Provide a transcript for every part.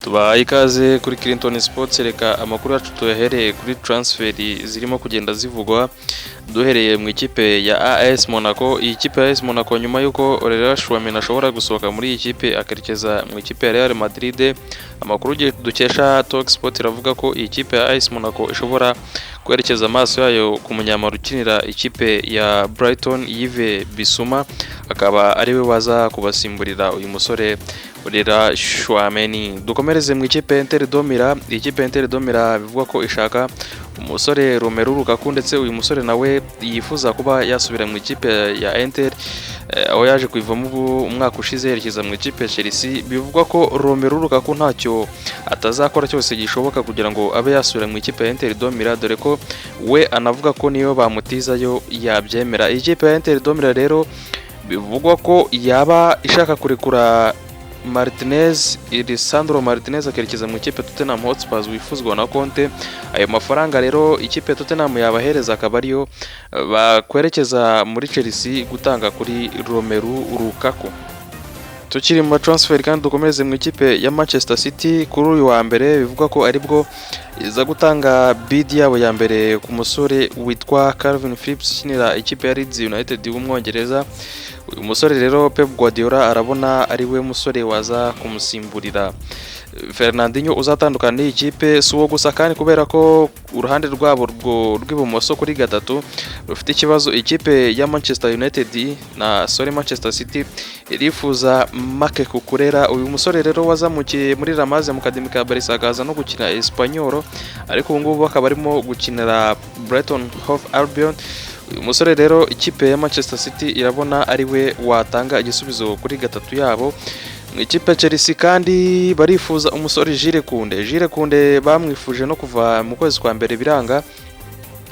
Tubahaye ikaze kuri Clinton Sports, reka amakuru yacu tuyahereye kuri transfer zirimo kugenda zivugwa, duhereye mu ikipe ya AS Monaco. Iyi kipe ya AS Monaco nyuma yuko Aurelien Tchouameni ashobora gusohoka muri iyi kipe akerekeza mu ikipe ya Real Madrid, amakuru dukesha Talk Sport iravuga ko iyi kipe ya AS Monaco ishobora kwerekeza amaso yayo ku munyamara ukinira ikipe ya Brighton Yves Bissouma, akaba ariwe waza kubasimburira uyu musore Aurelien Tchouameni. Dukomereze mu ikipe Inter de Milan. Iyi kipe Inter de Milan bivugwa ko ishaka umusore Romelu Lukaku, ndetse uyu musore nawe yifuza kuba yasubira mu ikipe ya Inter, aho yaje kuivamo umwaka ushize yerekeza mu ikipe ya Chelsea. Bivugwa ko Romelu Lukaku ntacyo atazakora cyose gishoboka kugira ngo abe yasubira mu ikipe ya Inter de Milan, dore ko we anavuga ko niyo bamutizayo yabyemera. Iyi kipe ya Inter de Milan rero bivugwa ko yaba ishaka kurekura Lisandro Martinez akerekeza mu ikipe Tottenham Hotspur wifuzwa na Conte. Ayo mafaranga rero ikipe Tottenham yabahereza akaba ariyo bakwerekeza muri Chelsea gutanga kuri Romelu Lukaku. Tukiri mu transfer kandi dukomereze mu ikipe ya Manchester City. Kuri uyu wa mbere bivugwa ko aribwo iza gutanga bid yabo ya mbere ku musore witwa Calvin Phillips ukinira ikipe ya Leeds United w'umwongereza. Uyu musore rero Pep Guardiola arabona ari we musore waza kumusimburira Fernandinho uzatandukana n'iyi kipe. Si uwo gusa kandi kubera ko uruhande rwabo rw'ibumoso kuri gatatu rufite ikibazo, ikipe ya Manchester United Manchester City irifuza Marc Cucurella. Uyu musore rero wazamukiye muri La Masia mu kademi ka Barca akaza no gukina Espanyol, ariko ubu ngubu akaba arimo gukinira Brighton Hove Albion. Uyu musore rero ikipe ya Manchester City irabona ari we watanga igisubizo kuri gatatu yabo. Mu ikipe ya Chelsea kandi barifuza umusore Jules Koundé bamwifuje no kuva mu kwezi kwa mbere biranga.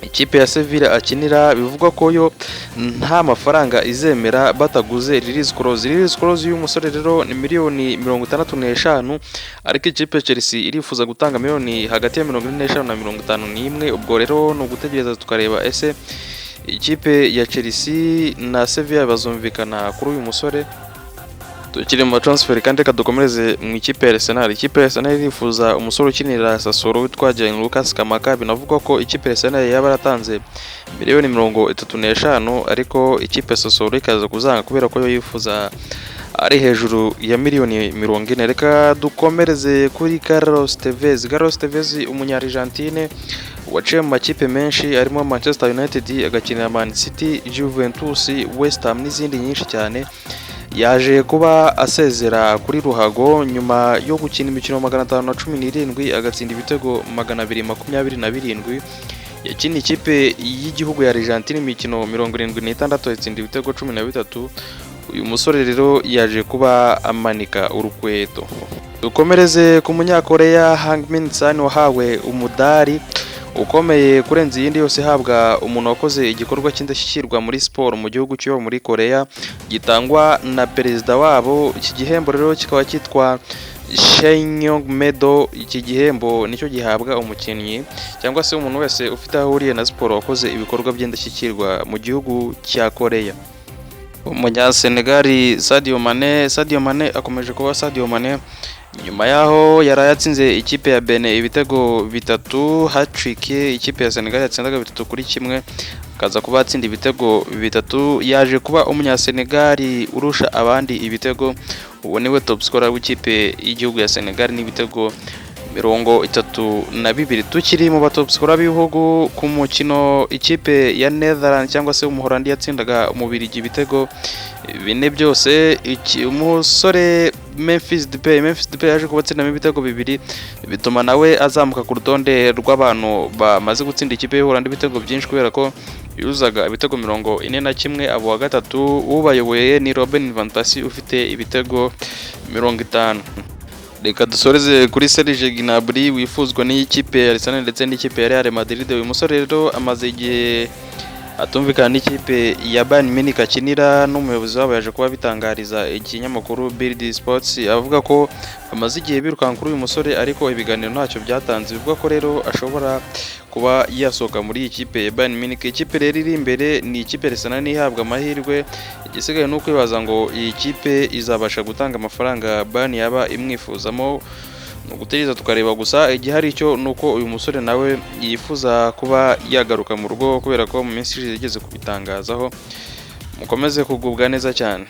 Ikipe ya Sevilla akinira bivugwa ko yo nta mafaranga izemera bataguze Release clause y'uyu musore rero ni miliyoni 65, ariko ikipe ya Chelsea irifuza gutanga miliyoni hagati ya 45 na 51. Ubwo rero no gutegereza tukareba ese ikipe ya Chelsea na Sevilla bazumvikana kuri uyu musore. Tukiri mu transfer kandi reka dukomereze mu ikipe ya Arsenal. Ikipe ya Arsenal irifuza umusore ukinira Sassuolo witwa Gianluca Scamacca. Binavugwa ko ikipe ya Arsenal yaba yaratanze miliyoni 35, ariko ikipe ya Sassuolo ikaza kuzanga kubera ko yo yifuza ari hejuru ya miliyoni 40. Reka dukomereze kuri Carlos Tevez umunya-Argentine waciye mu makipe menshi arimo Manchester United, agakinira Man City, Juventus, West Ham n'izindi nyinshi cyane. Yaje kuba asezera kuri ruhago nyuma yo gukina imikino 517 agatsinda ibitego 227. Yakina ikipe y'igihugu ya Argentine imikino 76 atsinda ibitego 13. Uyu musore rero yaje kuba amanika urukweto. Dukomereze ku munyakoreya Hangmin Son wahawe umudari ukomeye kurenza iyindi yose habwa umuntu wakoze igikorwa cy'indashyikirwa muri siporo mu gihugu cyo muri Korea, gitangwa na perezida wabo. Iki gihembo rero kikaba cyitwa Shenyong Medal. Iki gihembo nicyo gihabwa umukinnyi cyangwa se umuntu wese ufite aho ahuriye na siporo wakoze ibikorwa by'indashyikirwa mu gihugu cya Korea. Umunya-Senegal Sadio Mane akomeje kuba Sadio Mane nyuma yaho yarayatsinze ikipe ya Benin ibitego 3 hat-trick. Ikipe ya Senegal yatsindaga 3-1 akaza kuba atsinda ibitego 3. Yaje kuba umunya-Senegal urusha abandi ibitego, uwo niwe top scorer w'ikipe y'igihugu ya Senegal n'ibitego 32. Tukiri mu batop scorer b'ibihugu ku mukino, ikipe ya Netherlands cyangwa se umuholandi yatsindaga umubirigi ibitego 4 byose. Umusore Memphis Depay yaje kubatsindamo ibitego 2, bituma nawe azamuka ku rutonde rw'abantu bamaze gutsinda ikipe y'Uholandi ibitego byinshi kubera ko yuzaga ibitego 41. Abo wa gatatu ubayoboye ni Robin van Persie ufite ibitego 50. Reka dusoreze kuri Serge Gnabry wifuzwa n'ikipe ya Arsenal ndetse n'ikipe ya Real Madrid. Uyu musore rero amaze igihe atumvikana n'ikipe ya Bayern Munich akinira, n'umuyobozi wabo yaje kuba bitangariza ikinyamakuru Bild Sports avuga ko bamaze igihe birukanka kuri uyu musore, ariko ibiganiro ntacyo byatanze. Bivuga ko rero ashobora kuba yasohoka muri iyi kipe ya Bayern Munich. Ikipe rero iri imbere ni ikipe Arsenal ihabwa amahirwe, igisigaye nuko ibaza ngo iyi kipe izabasha gutanga amafaranga Bayern yaba imwifuzamo ni ugutegereza tukareba, gusa igihari cyo ni uko uyu musore nawe yifuza kuba yagaruka mu rugo kubera ko mu minsi ishize yigeze kubitangazaho. Mukomeze kugubwa neza cyane.